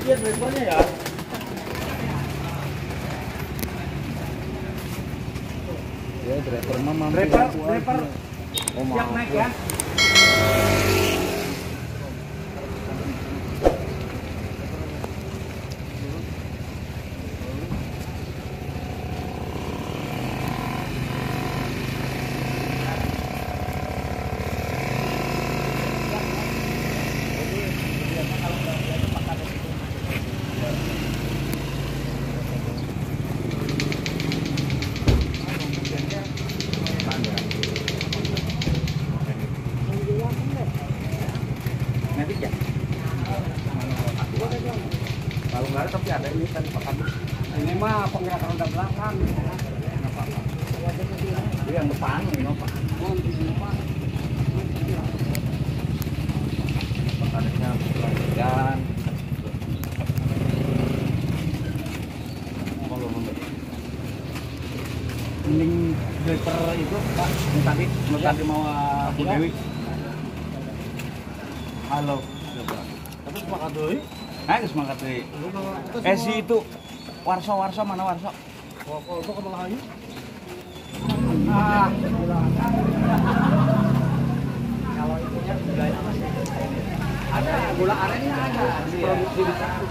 Iya drivernya ya. Ya driver mah mampu. Driver siap naik ya. Ya? Kalau nggak ada tapi ada ini kan pakan. Ini mah penggerak roda belakang. Ini yang depan ini Pak. Pakannya pelan. Mending driver itu Pak, yang tadi mau Bu Dewi. Halo. Tapi sepakat dulu. Ayo semangat deh. Si itu Warso mana Warso? Kalau itu kemana lagi? Kalau itunya gulanya masih ada, gula arennya ada produksi di sana.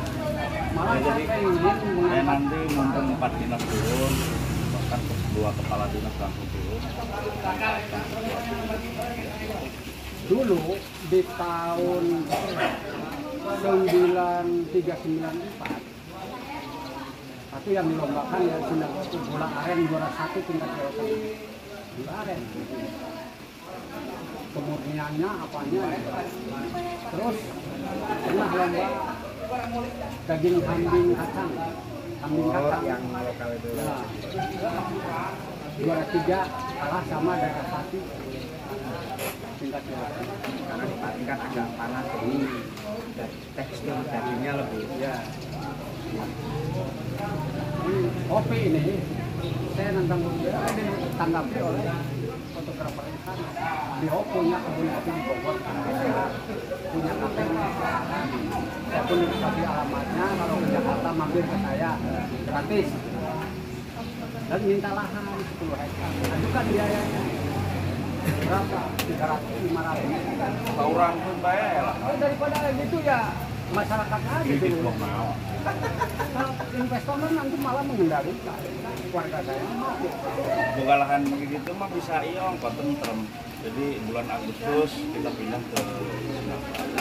Malah jadi saya nanti mumpung 4 dinas turun, bahkan 2 kepala dinas langsung turun. Dulu di tahun 9394 itu yang dilombakan ya gula aren juara 1 tingkat Jawa Tengah. Gula aren. Kemurniannya apanya. Terus pernah lomba daging kambing kacang. Kambing kacang yang lokal itu. Ya. Juara 3 kalah sama daerah Pati. Tingkat Jawa Tengah. Karena di Pati kan agak panas ini. Tekstur dagingnya lebih. Ya. Ini kopi ini saya nantang ditanggapi oleh fotografer di sana. Dia punya kebun kopi di Bogor, punya kafe. Saya pun dikasih alamatnya, kalau ke Jakarta mampir ke saya gratis. Dan minta lahan 10 hektar. Ajukan biayanya berapa? 300-500. Orang pun bayar lah. Daripada gitu ya masyarakat aja dulu. Investor nanti malah mengendalikan warga saya. Buka lahan begitu mah bisa iong tentrem. Jadi bulan Agustus kita pindah ke Singapura.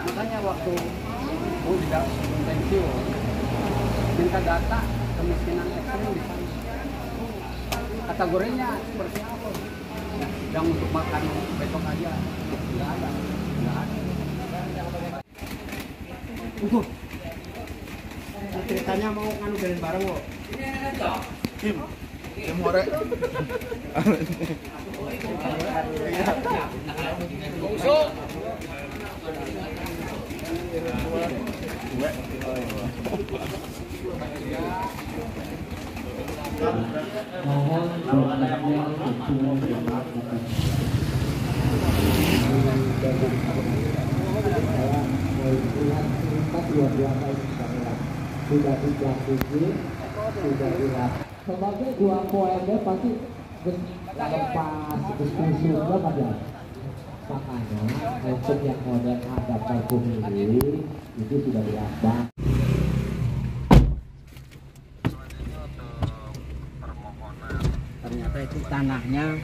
Makanya waktu tidak pensiun minta data kemiskinan ekstrim di sana. Kategorinya seperti apa? Yang untuk makan besok aja nggak ada. Ceritanya mau kan jalan bareng kok. Tim hore. Sudah dijangkiti, sudah dilihat. Sebagai dua poinnya pasti lepas diskusi kan ya. Makanya untuk yang model ada parfum ini itu sudah diambang. Ternyata itu tanahnya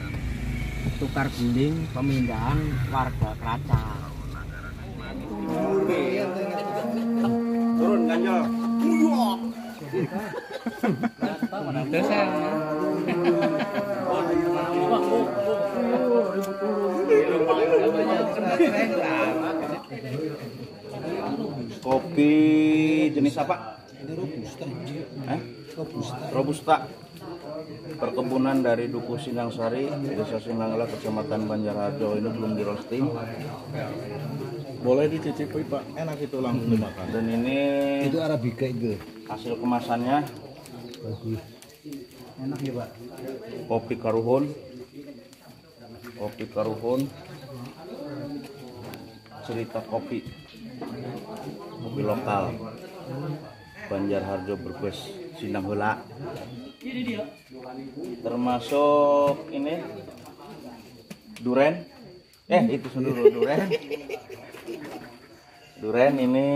tukar guling pemindahan warga Keracang. Turun ganjol. Kopi jenis apa? Ini robusta. Robusta. Perkebunan dari Duku Singgangsari, Desa Singgangla, Kecamatan Banjarharjo ini belum di roasting. Boleh dicicipi Pak, enak itu langsung dimakan. Dan ini Itu Arabica itu. hasil kemasannya. Bagus. Enak ya Pak. Kopi Karuhun. Kopi Karuhun. Cerita kopi. kopi lokal Banjarharjo Brebes Sindang Heula. Termasuk ini duren. Itu sendiri duren. Duren ini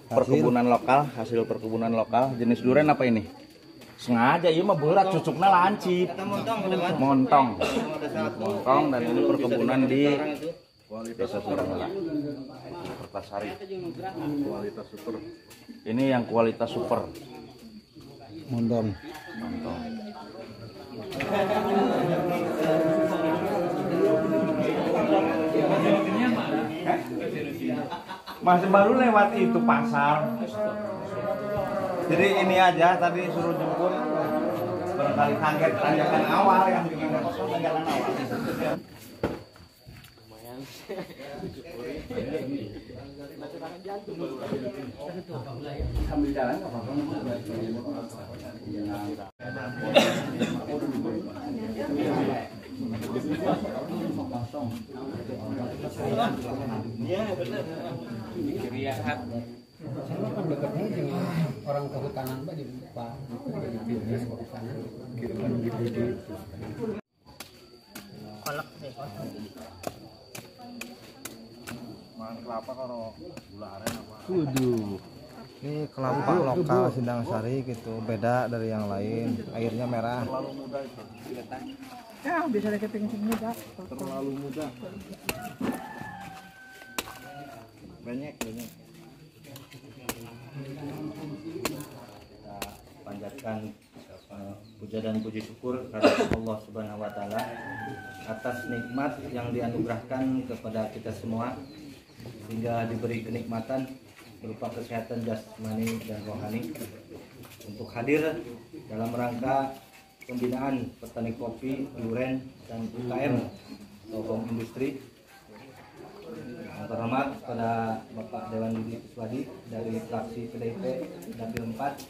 perkebunan lokal, hasil perkebunan lokal. Jenis duren apa ini? Sengaja iya mah berat, cucuknya lancip. Montong. Montong dan ini perkebunan di Desa Sindang Heula. Kertasari. Kualitas super. Ini yang kualitas super. Montong. Montong. Masih baru lewat itu pasar. Jadi ini aja tadi suruh jemput. Barangkali kaget tanjakan awal yang bikin kosong tanjakan awal. Sambil jalan nggak apa-apa. Iya benar. Kiriahan. Saya kan dekatnya dengan orang kehutanan Pak di Pak di bisnis kehutanan kiriman gitu. Kolak deh. Makan kelapa karo gula aren apa? Ini kelapa lokal Sindang Sari gitu, beda dari yang lain. Airnya merah. Terlalu muda itu. Ya, bisa deketin sini, Kak. Terlalu muda. Banyak. Kita panjatkan puja dan puji syukur kepada Allah Subhanahu wa taala atas nikmat yang dianugerahkan kepada kita semua sehingga diberi kenikmatan berupa kesehatan jasmani dan rohani untuk hadir dalam rangka pembinaan petani kopi, duren dan UKM atau home industry. Yang terhormat pada Bapak Dewan Didi Kuswadi dari fraksi PDIP Dapil 4.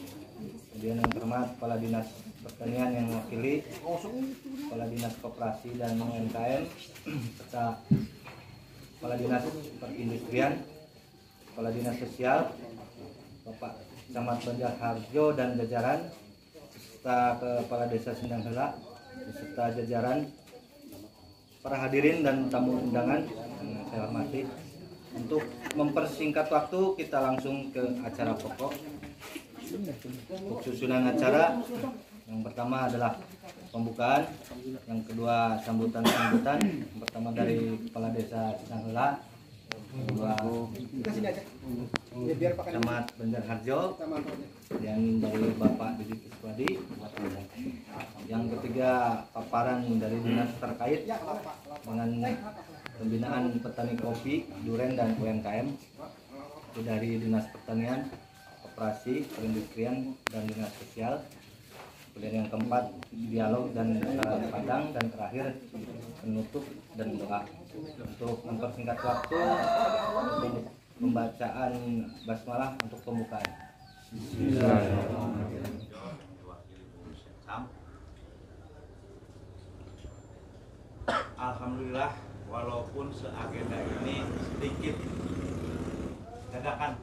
Kemudian yang terhormat Kepala Dinas Pertanian yang mewakili, Kepala Dinas Koperasi dan UMKM, serta Kepala Dinas Perindustrian, Kepala Dinas Sosial, Bapak Camat Banjarharjo dan jajaran, serta Kepala Desa Sindang Heula, beserta jajaran, para hadirin dan tamu undangan yang saya hormati. Untuk mempersingkat waktu, kita langsung ke acara pokok. Untuk susunan acara, yang pertama adalah pembukaan, yang kedua sambutan-sambutan. Yang pertama dari Kepala Desa Sindang Heula, kedua Camat Banjarharjo, dan dari Bapak Didi Kuswadi. Yang ketiga paparan dari dinas terkait dengan pembinaan petani kopi, duren dan UMKM, itu dari Dinas Pertanian, Koperasi, Perindustrian dan Dinas Sosial. Kemudian yang keempat dialog dan masyarakat Padang, dan terakhir penutup dan doa. Untuk mempersingkat waktu, untuk pembacaan basmalah untuk pembukaan. Alhamdulillah, walaupun seagenda ini sedikit dadakan,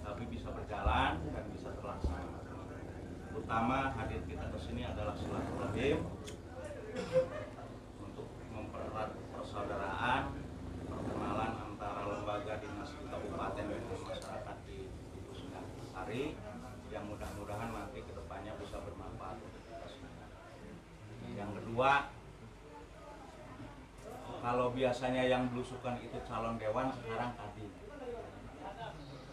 tapi bisa berjalan dan bisa terlaksana. Utama hadir kita ke sini adalah silaturahim untuk mempererat persaudaraan, perkenalan antara lembaga dinas kabupaten dan masyarakat di Sindang Sari, yang mudah-mudahan nanti kedepannya bisa bermanfaat untuk kita semua. Yang kedua, kalau biasanya yang belusukan itu calon dewan, sekarang kadin.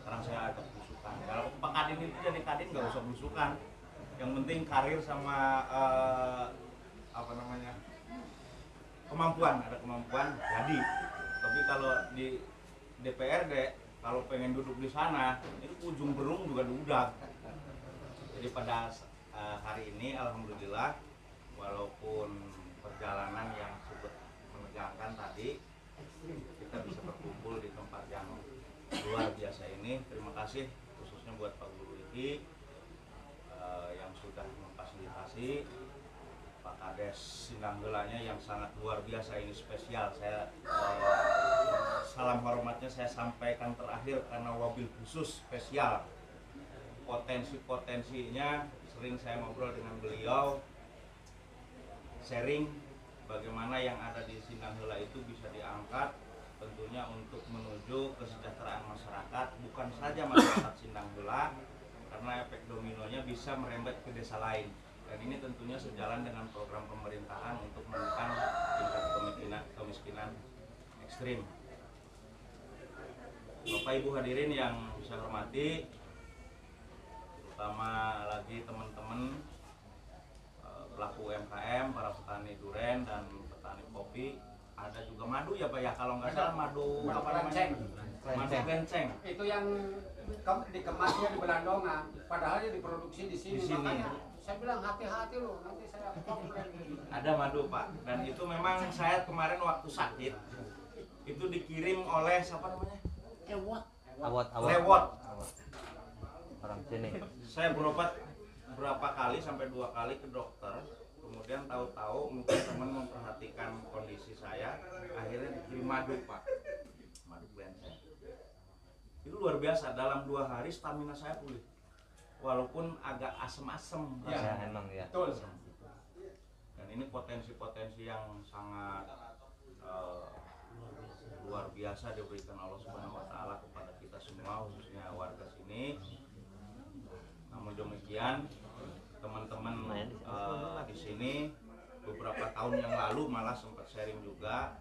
Sekarang saya agak belusukan. Kalau Pak Kadin itu jadi kadin nggak usah belusukan. Yang penting karir sama kemampuan, ada kemampuan jadi. Tapi kalau di DPRD, kalau pengen duduk di sana, itu ujung berung juga diudak. Jadi pada hari ini alhamdulillah, walaupun perjalanan yang cukup menegangkan tadi, kita bisa berkumpul di tempat yang luar biasa ini. Terima kasih khususnya buat Pak Guru Iki yang sudah memfasilitasi, Pak Kades Sindang Heulanya yang sangat luar biasa, ini spesial. Saya salam hormatnya saya sampaikan terakhir karena wabil khusus spesial. Potensi-potensinya sering saya ngobrol dengan beliau, sharing bagaimana yang ada di Sindang Heula itu bisa diangkat tentunya untuk menuju kesejahteraan masyarakat, bukan saja masyarakat Sindang Heula, karena efek dominonya bisa merembet ke desa lain. Dan ini tentunya sejalan dengan program pemerintahan untuk menekan tingkat kemiskinan ekstrim. Bapak Ibu hadirin yang saya hormati, terutama lagi teman-teman pelaku UMKM, para petani durian dan petani kopi, ada juga madu ya Pak ya, kalau nggak salah madu apa namanya? Madu kenceng. Itu yang dikemasnya di Belandongan, padahal dia diproduksi di sini. Makanya saya bilang hati-hati loh, nanti saya komplain. Ada madu Pak, dan itu memang saya kemarin waktu sakit itu dikirim oleh siapa namanya? Lewat. Orang sini. Saya berobat berapa kali sampai 2 kali ke dokter, kemudian tahu-tahu mungkin teman memperhatikan kondisi saya, akhirnya dikirim madu Pak, madu cleansing. Itu luar biasa, dalam 2 hari stamina saya pulih, walaupun agak asem-asem. Ya, emang ya. Betul. Dan ini potensi-potensi yang sangat luar biasa diberikan Allah Subhanahu wa Ta'ala kepada kita semua, khususnya warga sini. Namun demikian, teman-teman di sini beberapa tahun yang lalu malah sempat sharing juga,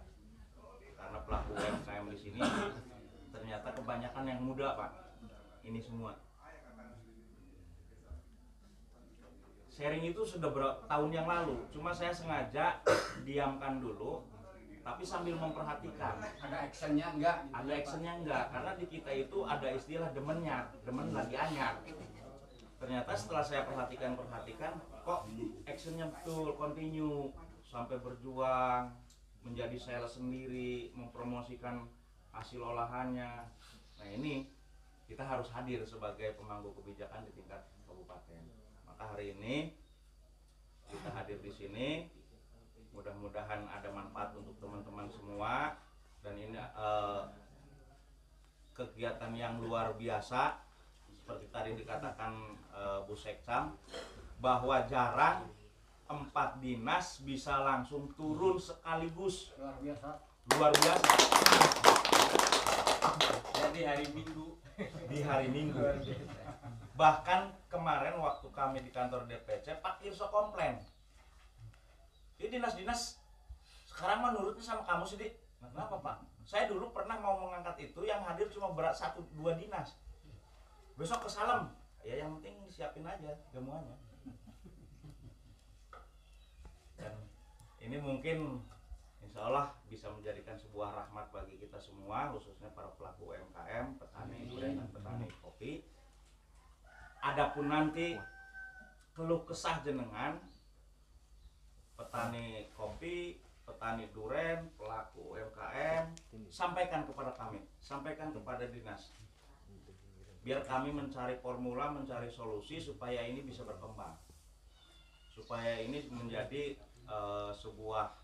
karena pelaku UMKM di sini ternyata kebanyakan yang muda Pak. Ini semua sharing itu sudah berapa tahun yang lalu, cuma saya sengaja diamkan dulu, tapi sambil memperhatikan. Ada actionnya enggak? Ada actionnya enggak, karena di kita itu ada istilah demennya, demen lagi anyar. Ternyata setelah saya perhatikan, kok actionnya betul, continue, sampai berjuang, menjadi sales sendiri, mempromosikan hasil olahannya. Nah ini kita harus hadir sebagai pemangku kebijakan di tingkat kabupaten. Maka hari ini kita hadir di sini, mudah-mudahan ada manfaat untuk teman-teman semua. Dan ini kegiatan yang luar biasa, seperti tadi dikatakan Bu Sekcam, bahwa jarang 4 dinas bisa langsung turun sekaligus. Luar biasa. Luar biasa. Jadi hari Minggu. Di hari Minggu. Bahkan kemarin waktu kami di kantor DPC, Pak Irso komplain. Ini dinas-dinas sekarang menurutnya sama kamu sih, Dik. Nah, kenapa Pak? Saya dulu pernah mau mengangkat itu, yang hadir cuma 1-2 dinas. Besok ke Salem, ya yang penting siapin aja jamuannya. Dan ini mungkin insya Allah bisa menjadikan sebuah rahmat bagi kita semua, khususnya para pelaku UMKM, petani durian dan petani kopi. Adapun nanti keluh kesah jenengan, petani kopi, petani durian, pelaku UMKM, sampaikan kepada kami, sampaikan kepada dinas. Biar kami mencari formula, mencari solusi supaya ini bisa berkembang, supaya ini menjadi sebuah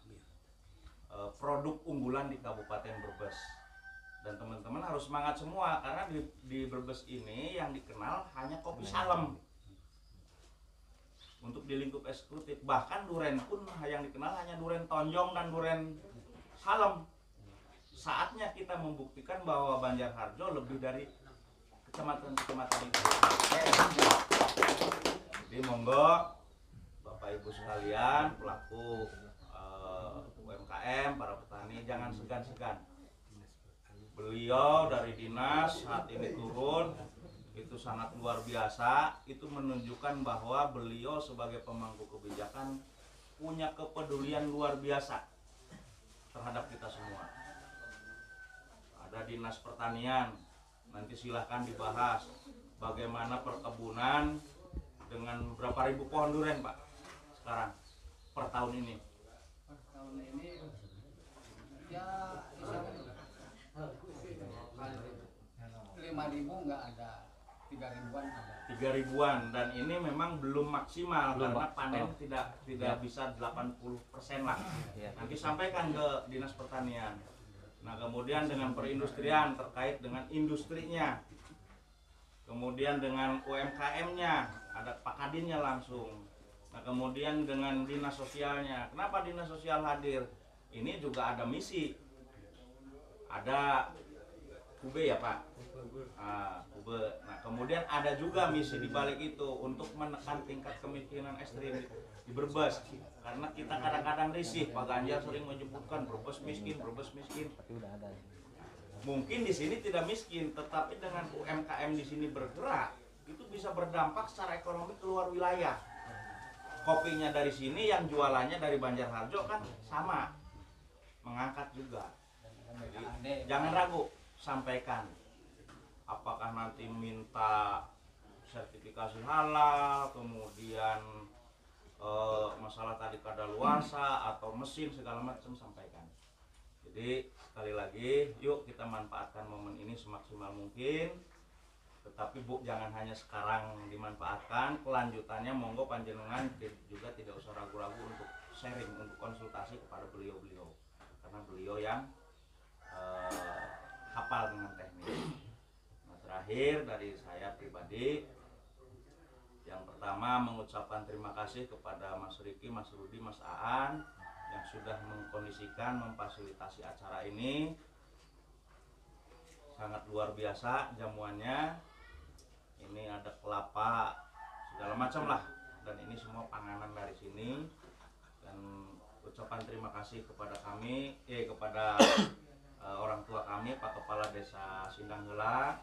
produk unggulan di Kabupaten Brebes. Dan teman-teman harus semangat semua, karena di Brebes ini yang dikenal hanya kopi Salem untuk di lingkup eksekutif. Bahkan durian pun yang dikenal hanya durian Tonjong dan durian Salem. Saatnya kita membuktikan bahwa Banjarharjo lebih dari kecamatan-kecamatan itu. Jadi monggo Bapak Ibu sekalian, pelaku UMKM, para petani, jangan segan-segan. Beliau dari dinas saat ini turun, itu sangat luar biasa. Itu menunjukkan bahwa beliau sebagai pemangku kebijakan punya kepedulian luar biasa terhadap kita semua. Ada dinas pertanian, nanti silahkan dibahas bagaimana perkebunan dengan berapa ribu pohon durian Pak sekarang per tahun ini. Per tahun ini ya 5.000 nggak ada. 3.000-an ada. 3.000-an, dan ini memang belum maksimal Belum, karena Pak. panen Oh. tidak bisa 80% lah. Ya. Nanti sampaikan ke Dinas Pertanian. Nah, kemudian dengan perindustrian terkait dengan industrinya. Kemudian dengan UMKM-nya, ada Pak Kadinnya langsung. Nah, kemudian dengan Dinas Sosialnya. Kenapa Dinas Sosial hadir? Ini juga ada misi. Ada UB ya Pak? UB. Nah, kemudian ada juga misi di balik itu untuk menekan tingkat kemiskinan ekstrim di Brebes. Karena kita kadang-kadang risih, Pak Ganjar sering menyebutkan Brebes miskin, Brebes miskin. Tapi udah ada. Mungkin di sini tidak miskin, tetapi dengan UMKM di sini bergerak, itu bisa berdampak secara ekonomi keluar wilayah. Kopinya dari sini, yang jualannya dari Banjarharjo kan sama, mengangkat juga. Jadi, jangan ragu, sampaikan. Apakah nanti minta sertifikasi halal, kemudian masalah tadi kadaluarsa atau mesin segala macam, sampaikan. Jadi sekali lagi, yuk kita manfaatkan momen ini semaksimal mungkin. Tetapi Bu, jangan hanya sekarang dimanfaatkan, kelanjutannya monggo panjenengan juga tidak usah ragu-ragu untuk sharing, untuk konsultasi kepada beliau-beliau, karena beliau yang hafal dengan teknik. Nah, terakhir dari saya pribadi, yang pertama mengucapkan terima kasih kepada Mas Riki, Mas Rudi, Mas Aan yang sudah mengkondisikan, memfasilitasi acara ini. Sangat luar biasa jamuannya. Ini ada kelapa segala macam lah, dan ini semua panganan dari sini. Dan ucapan terima kasih kepada kami, kepada orang tua kami, Pak Kepala Desa Sindang Heula,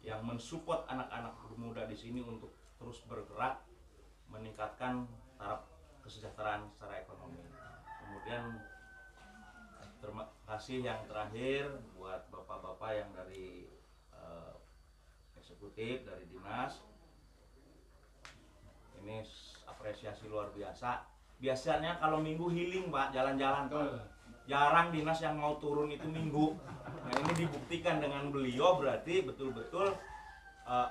yang mensupport anak-anak muda di sini untuk terus bergerak meningkatkan taraf kesejahteraan secara ekonomi. Kemudian terima kasih yang terakhir buat bapak-bapak yang dari eksekutif, dari dinas. Ini apresiasi luar biasa. Biasanya kalau minggu healing Pak, jalan-jalan tuh. Jarang dinas yang mau turun itu minggu. Nah, ini dibuktikan dengan beliau, berarti betul-betul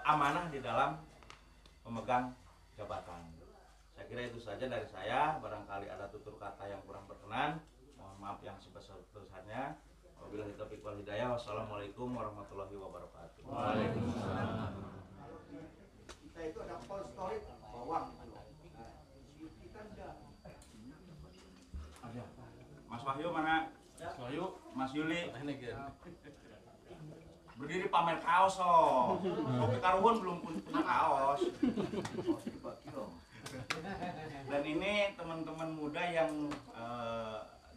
amanah di dalam memegang jabatan. Saya kira itu saja dari saya. Barangkali ada tutur kata yang kurang berkenan, mohon maaf yang sebesar-besarnya. Wabillahi taufiq wal hidayah. Wassalamualaikum warahmatullahi wabarakatuh. Waalaikumsalam. Kita itu ada cold storage bawang. Kita enggak. Ada. Mas Wahyu mana? Mas Wahyu, Mas Yuli. Berdiri pamer kaos oh. Kopi Karuhun belum punya kaos. Dan ini teman-teman muda yang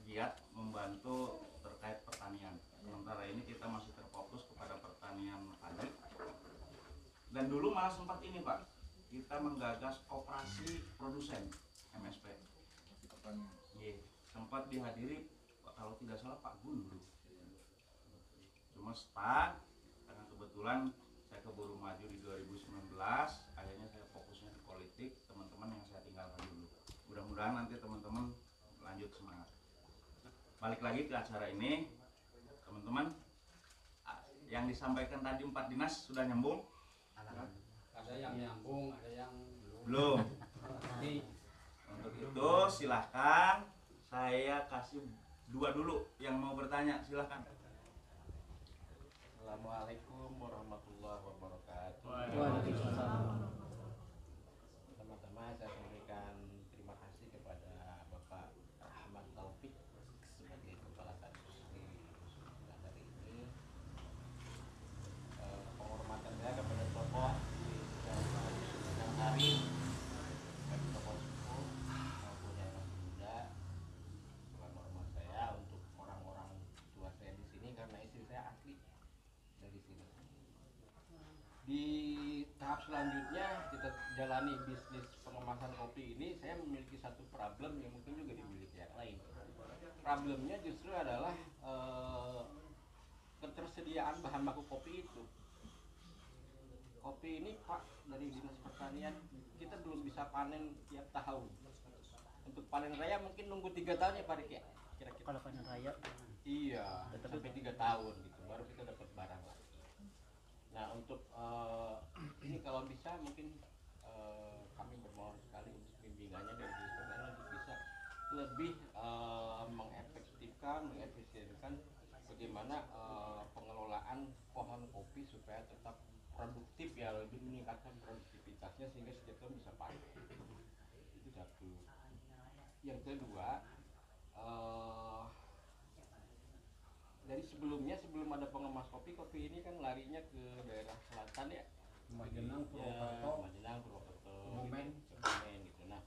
giat membantu terkait pertanian. Sementara ini kita masih terfokus kepada pertanian padi. Dan dulu malah sempat ini Pak, kita menggagas operasi produsen MSP. Sempat dihadiri kalau tidak salah Pak Gun dulu. Cuma stuck karena kebetulan saya keburu maju di 2019, akhirnya saya fokusnya di politik, teman-teman yang saya tinggalkan dulu. Mudah-mudahan nanti teman-teman lanjut semangat. Balik lagi ke acara ini, teman-teman, yang disampaikan tadi 4 dinas sudah nyambung? Ada yang nyambung, ada yang belum. Untuk itu silahkan saya kasih 2 dulu yang mau bertanya, silahkan. Assalamualaikum warahmatullahi wabarakatuh. Waalaikumsalam. Pertama-tama saya sampaikan terima kasih kepada Bapak Ahmad Taufik sebagai Kepala Kadus di Nusa Tenggara ini. Penghormatan saya kepada tokoh di Sindang Sari, baik tokoh sepuh maupun yang masih muda. Salam hormat saya untuk orang-orang tua saya di sini karena istri saya asli dari sini. Di tahap selanjutnya kita jalani bisnis pengemasan kopi ini, saya memiliki satu problem yang mungkin juga dimiliki yang lain. Problemnya justru adalah ketersediaan bahan baku kopi itu. Kopi ini Pak, dari Dinas Pertanian kita belum bisa panen tiap tahun. Untuk panen raya mungkin nunggu 3 tahun ya Pak Rik ya? Kira-kira. Kalau panen raya Iya, sampai 3 tahun gitu, baru kita dapat barang lagi. Nah untuk ini bisa mungkin kami bermohon sekali untuk bimbingannya dari Dinas Pertanian untuk bisa lebih mengefektifkan, mengefisienkan bagaimana pengelolaan pohon kopi supaya tetap produktif, ya, lebih meningkatkan produktivitasnya sehingga setiap tahun bisa panen. Itu satu. Yang kedua, dari sebelumnya, sebelum ada pengemas kopi, kopi ini kan larinya ke daerah selatan ya, Majenang, Purwokerto, Majenang, Purwokerto, Kebumen. gitu. Nah,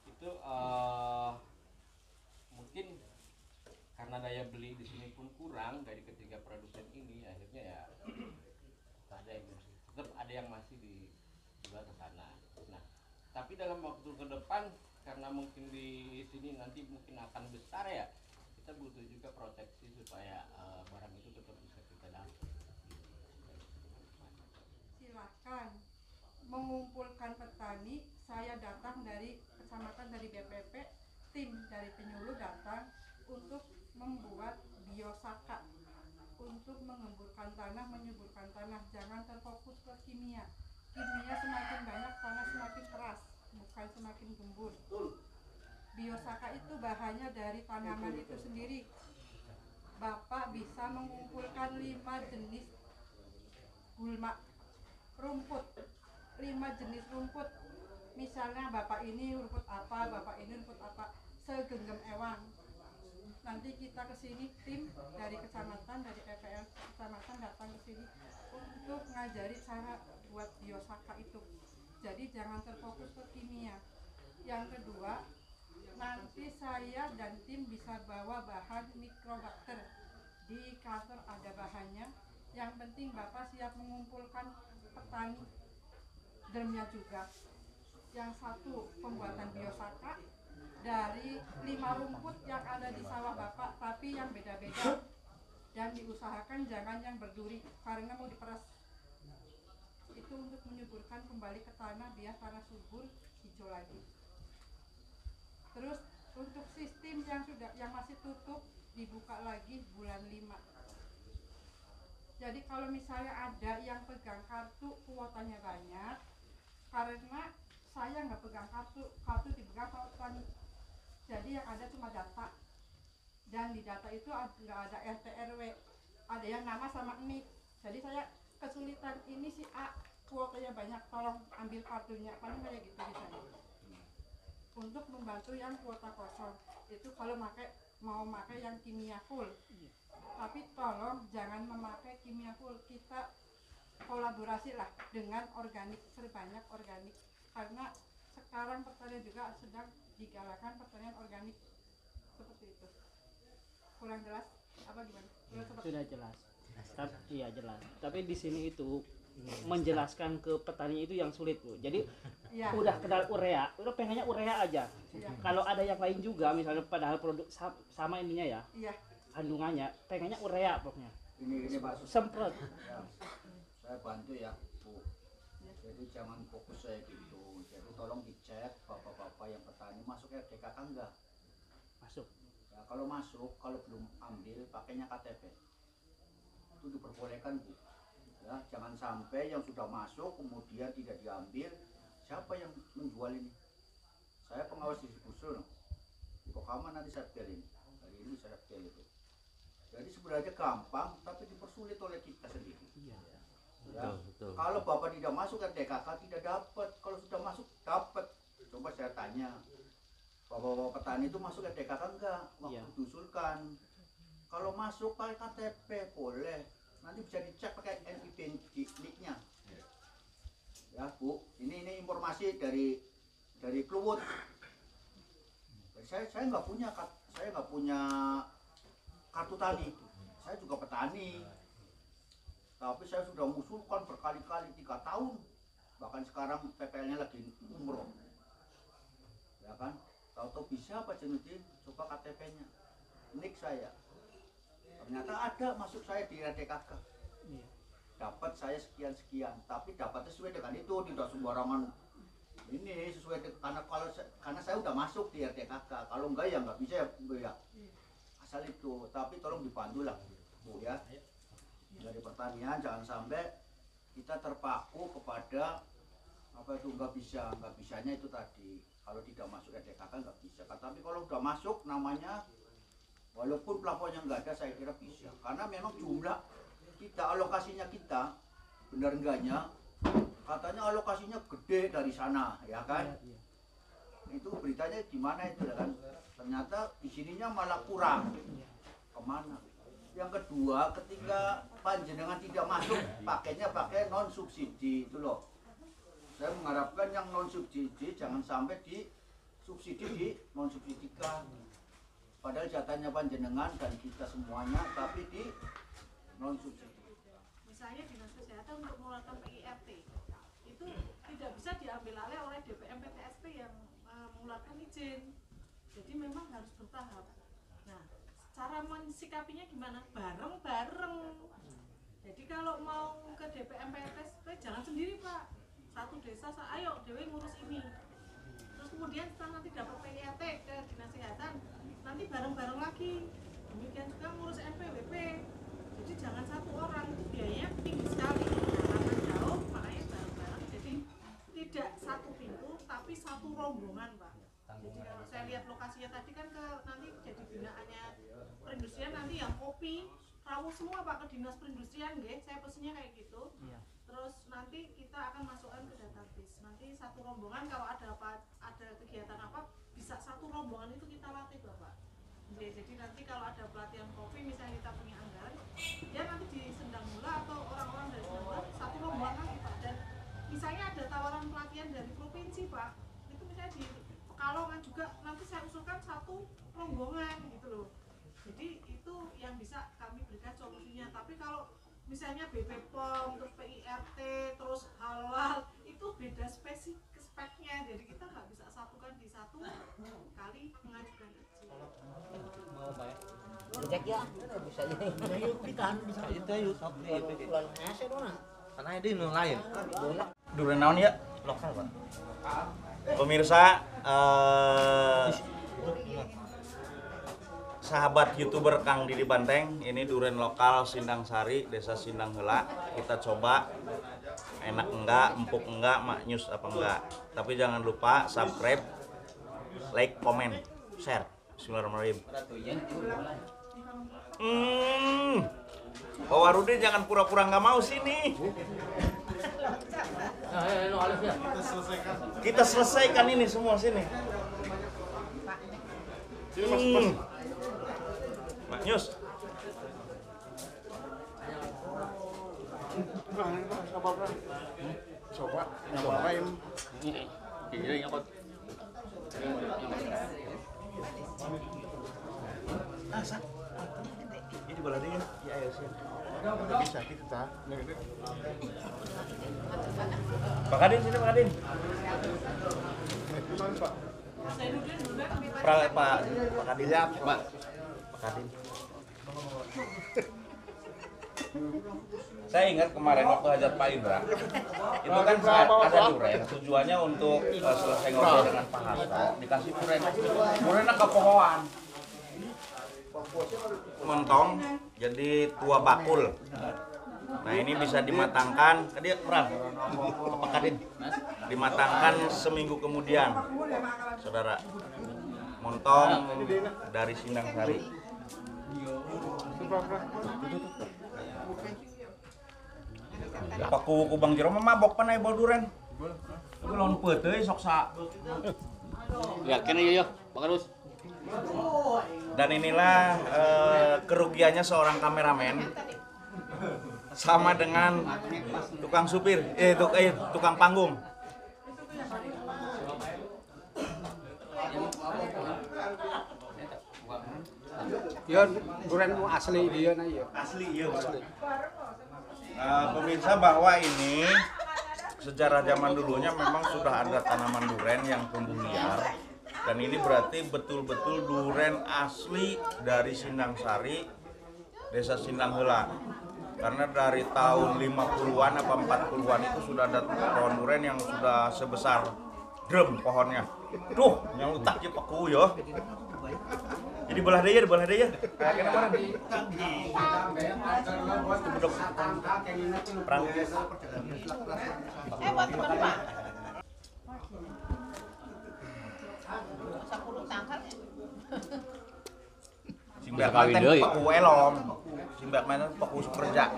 itu mungkin karena daya beli di sini pun kurang dari ketiga produsen ini, akhirnya ya tetap ada yang masih dijual ke sana. Nah, tapi dalam waktu ke depan karena mungkin di sini nanti mungkin akan besar ya, kita butuh juga proteksi supaya barang itu tetap bisa kita dapat. Silakan mengumpulkan petani. Saya datang dari kecamatan, dari BPP, tim dari penyuluh datang untuk membuat biosaka, untuk mengemburkan tanah, menyuburkan tanah. Jangan terfokus ke kimia. Kimia semakin banyak, tanah semakin keras, bukan semakin gembur. Biosaka itu bahannya dari tanaman itu sendiri. Bapak bisa mengumpulkan 5 jenis gulma rumput, 5 jenis rumput. Misalnya bapak ini rumput apa, bapak ini rumput apa, segenggam ewang. Nanti kita ke sini, tim dari kecamatan, dari PPL kecamatan datang ke sini untuk ngajari cara buat biosaka itu. Jadi jangan terfokus ke kimia. Yang kedua, nanti saya dan tim bisa bawa bahan mikrobakter. Di kantor ada bahannya. Yang penting Bapak siap mengumpulkan petani, dermnya juga. Yang satu, pembuatan biosaka dari 5 rumput yang ada di sawah Bapak, tapi yang beda-beda. Dan diusahakan jangan yang berduri karena mau diperas. Itu untuk menyuburkan kembali ke tanah biar tanah subur, hijau lagi. Terus untuk sistem yang masih tutup dibuka lagi bulan 5. Jadi kalau misalnya ada yang pegang kartu kuotanya banyak, karena saya nggak pegang kartu dipegang sama petani. Jadi yang ada cuma data, dan di data itu nggak ada RT RW, ada yang nama sama NIK. Jadi saya kesulitan, ini si A kuotanya banyak, tolong ambil kartunya, paling kayak gitu misalnya. Untuk membantu yang kuota kosong itu kalau mau pakai yang kimia full. Tapi tolong jangan memakai kimia full, kita kolaborasi lah dengan organik, sebanyak organik, karena sekarang pertanian juga sedang digalakan pertanian organik. Seperti itu. Kurang jelas apa gimana? Sudah jelas. Iya jelas. Tapi di sini itu menjelaskan ke petani itu yang sulit, Bu. Jadi ya, udah kenal urea, udah pengennya urea aja. ya, Kalau ada yang lain juga, misalnya padahal produk sama ininya ya, iya. kandungannya, pengennya urea pokoknya. Ini Pak, Semprot. ya, saya bantu ya Bu. Jadi jangan fokus saya gitu. Jadi tolong dicek bapak-bapak yang petani masuk RDKK enggak? Masuk. Ya, kalau masuk, kalau belum ambil pakainya KTP. Itu diperbolehkan Bu. Ya, jangan sampai yang sudah masuk kemudian tidak diambil. Siapa yang menjual ini? Saya pengawas distribusi loh. Di Kokama nanti saya bel ini. Hari ini saya bel itu. Jadi sebenarnya gampang, tapi dipersulit oleh kita sendiri. Iya. Ya. Kalau Bapak tidak masuk ke DKK tidak dapat. Kalau sudah masuk dapat. Coba saya tanya, bapak-bapak petani itu masuk ke DKK enggak? Waktu Iya. diusulkan. Kalau masuk pakai KTP boleh. Nanti bisa dicek pakai NIK-nya. Ya Bu, ini informasi dari Kluwut. Saya nggak punya kartu tani. Saya juga petani. Tapi saya sudah mengusulkan berkali-kali 3 tahun. Bahkan sekarang PPL-nya lagi umroh. Ya kan? Tahu-tahu bisa Pak Jenudin, coba KTP-nya. NIK saya. Ternyata ada masuk saya di RDKK. Iya. Dapat saya sekian-sekian, tapi dapatnya sesuai dengan itu, tidak sembarangan. Ini sesuai dengan, karena saya udah masuk di RDKK. Kalau enggak ya nggak bisa ya Bu ya. Asal itu, tapi tolong dibantu lah Bu ya. Dari pertanian jangan sampai kita terpaku kepada apa itu nggak bisanya itu tadi kalau tidak masuk RDKK nggak bisa. Tapi kalau udah masuk namanya walaupun plafonnya nggak ada saya kira bisa karena memang jumlah kita alokasinya kita benar enggaknya katanya alokasinya gede dari sana ya kan. Itu beritanya gimana itu ya kan, ternyata di sininya malah kurang kemana. Yang kedua ketika panjenengan tidak masuk pakainya pakai non subsidi itu loh. Saya mengharapkan yang non subsidi jangan sampai di subsidi di non subsidikan. Padahal jatahnya panjenengan dan kita semuanya tapi di non subsidi. Misalnya dinas kesehatan untuk mengeluarkan PIRT itu tidak bisa diambil alih oleh DPM PTSP yang mengeluarkan izin. Jadi memang harus bertahap. Nah, cara mensikapinya gimana? Bareng-bareng. Jadi kalau mau ke DPM PTSP jangan sendiri Pak. Satu desa, ayo Dewi ngurus ini. Terus kemudian setelah nanti dapat PIRT ke dinas kesehatan, nanti bareng-bareng lagi. Demikian juga ngurus NPWP. Jadi jangan satu orang, itu biayanya tinggi sekali. Karena jauh, makanya bareng-bareng. Jadi tidak satu pintu, tapi satu rombongan Pak. Jadi kalau saya lihat lokasinya tadi kan nanti jadi binaannya perindustrian, nanti yang kopi, rawuh semua Pak ke dinas perindustrian, nggih. Saya pesennya kayak gitu. Terus nanti kita akan masukkan ke database. Nanti satu rombongan kalau ada kegiatan apa bisa satu rombongan itu kita latih Bapak. Jadi nanti kalau ada pelatihan kopi misalnya kita punya anggaran, ya nanti di Sendang Mula atau orang-orang dari Sendang Mula satu rombongan lagi Pak. Dan misalnya ada tawaran pelatihan dari provinsi Pak, itu misalnya di Pekalongan juga nanti saya usulkan satu rombongan gitu loh. Jadi itu yang bisa kami berikan solusinya. Tapi kalau misalnya BPOM, terus PIRT, terus halal, itu beda speknya. Jadi kita nggak bisa satukan di satu kali mengajukan izin. Cek ya, bisa jadi. Yuk ditahan bisa. Itu yuk. Nasi dong. Karena ini lain. Duren naon ya? Lokal, Pak. Pemirsa, sahabat YouTuber Kang Didi Banteng, ini duren lokal Sindang Sari, Desa Sindang Heula. Kita coba enak enggak, empuk enggak, maknyus apa enggak. Tapi jangan lupa subscribe, like, komen, share. Bismillahirrahmanirrahim. Pak Warudin jangan pura-pura nggak mau sini. Kita selesaikan ini semua sini. Pak Nyus. Coba nyobain. Ini nyokot. Ini bola dia. Ya ya sih. Bisa kita. Pak Kadin sini Pak Kadin. Pak Kadin ya Pak. Pak Kadin. Saya ingat kemarin waktu hajat Pak Indra, itu kan ada duren, tujuannya untuk selesai ngobrol dengan Pak Hasto, dikasih duren, durennya kepohoan, mentong, jadi tua bakul. Nah ini bisa dimatangkan, tadi perang, Pak Kadin, dimatangkan seminggu kemudian, saudara, montong dari Sindang Sari. Pak ku Bang Jero mabok panai bawa duren. Itu lawan peuteuy sok sa. Yakin ya, Pak Karus. Dan inilah kerugiannya seorang kameramen sama dengan tukang supir, tukang panggung. Ya, duren asli dia na ya. Asli iya. Pemirsa bahwa ini sejarah zaman dulunya memang sudah ada tanaman duren yang tumbuh liar. Dan ini berarti betul-betul duren asli dari Sindang Sari, Desa Sindang Heula. Karena dari tahun 50-an apa 40-an itu sudah ada pohon duren yang sudah sebesar drum pohonnya. Duh, nyautak ya paku ya. Jadi belah deh ya. Kayak mana di perang. Buat teman Pak. Simbak manten paku elom. Simbak manten paku kerja.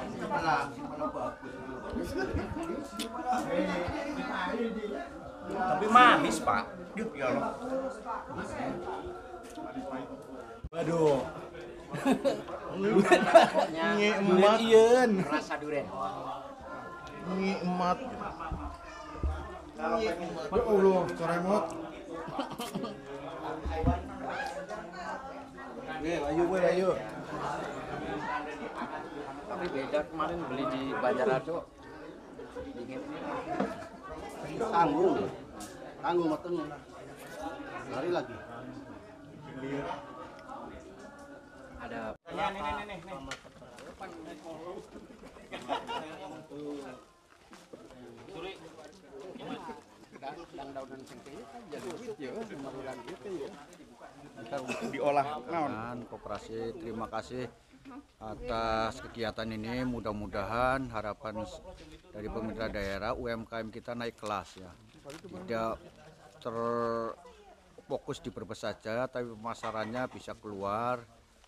Tapi manis, Pak. Yuk, ya Allah. Waduh. Durian ieun. Rasa durian. Emat. Ya Allah, koremot. Ayo. Tapi beda kemarin beli di Banjarado. Dingin. Tanggung mateng. Lari lagi. Ada Nih. daun-daunan sengkenya kan jadi duit ya, 5 bulan gitu ya. Diolah Dan koperasi terima kasih atas kegiatan ini, mudah-mudahan harapan dari pemerintah daerah UMKM kita naik kelas ya, tidak terfokus di Brebes saja tapi pemasarannya bisa keluar.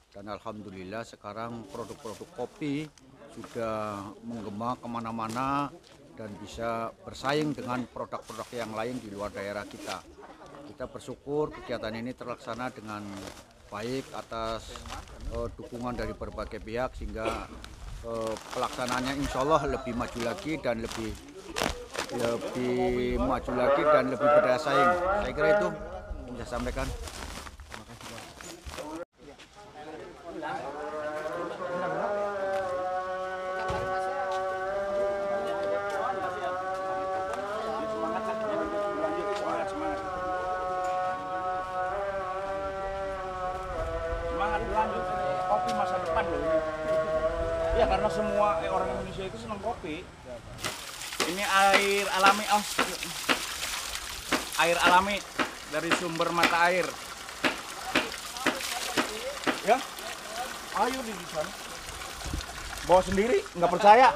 Dan alhamdulillah sekarang produk-produk kopi sudah menggema kemana-mana dan bisa bersaing dengan produk-produk yang lain di luar daerah kita. Kita bersyukur kegiatan ini terlaksana dengan baik atas dukungan dari berbagai pihak sehingga pelaksanaannya insya Allah lebih maju lagi dan lebih maju lagi dan lebih berdaya saing. Saya kira itu yang saya sampaikan. Semangat lanjut kopi masa depan loh ini. Ya karena semua orang Indonesia itu senang kopi. Ini air alami, air alami dari sumber mata air. Ya, ayo di sana. Bawa sendiri, nggak percaya?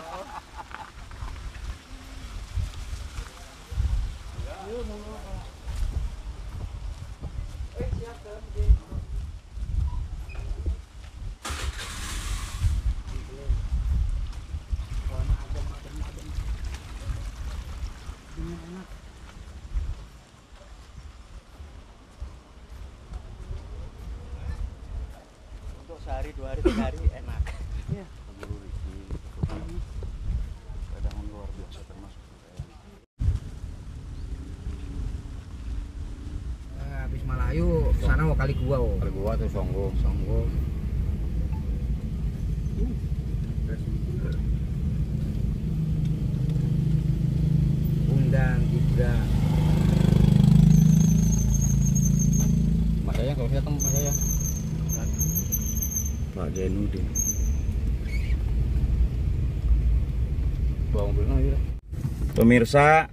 Untuk sehari, 2 hari, 3 hari enak. Iya. Cadangan luar biasa termasuk. Habis Malayu sana mau kali gua. Kali gua tuh Songgong. Undang juga. Mas saya kalau saya Mas saya. Pak Jainuddin. Pemirsa,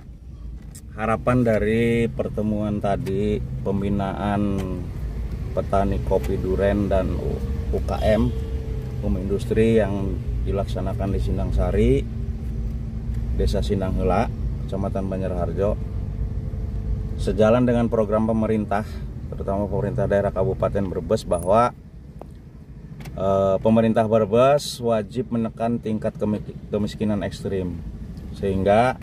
harapan dari pertemuan tadi pembinaan petani kopi duren dan UKM industri yang dilaksanakan di Sindang Sari, Desa Sindang Heula, Kecamatan Banjarharjo, sejalan dengan program pemerintah, terutama pemerintah daerah Kabupaten Brebes, bahwa pemerintah Brebes wajib menekan tingkat kemiskinan ekstrim, sehingga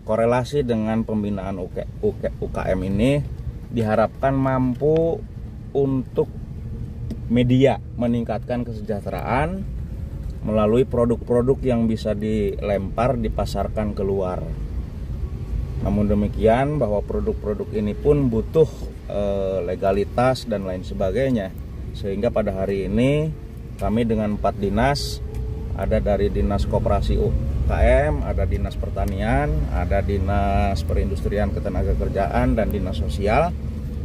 korelasi dengan pembinaan UKM ini diharapkan mampu untuk media meningkatkan kesejahteraan melalui produk-produk yang bisa dilempar, dipasarkan keluar. Namun demikian, bahwa produk-produk ini pun butuh legalitas dan lain sebagainya, sehingga pada hari ini kami dengan 4 dinas, ada dari Dinas Koperasi UKM, ada Dinas Pertanian, ada Dinas Perindustrian Ketenagakerjaan, dan Dinas Sosial,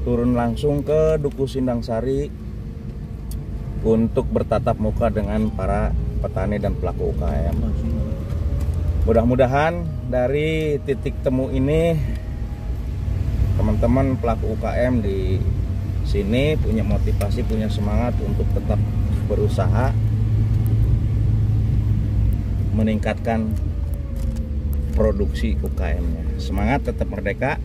turun langsung ke Duku Sindang Sari untuk bertatap muka dengan para petani dan pelaku UKM. Mudah-mudahan dari titik temu ini teman-teman pelaku UKM di sini punya motivasi, punya semangat untuk tetap berusaha meningkatkan produksi UKM-nya. Semangat, tetap merdeka.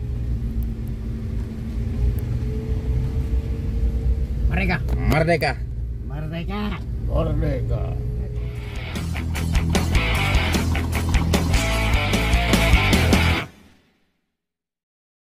Merdeka. Merdeka. Merdeka. Merdeka. Merdeka.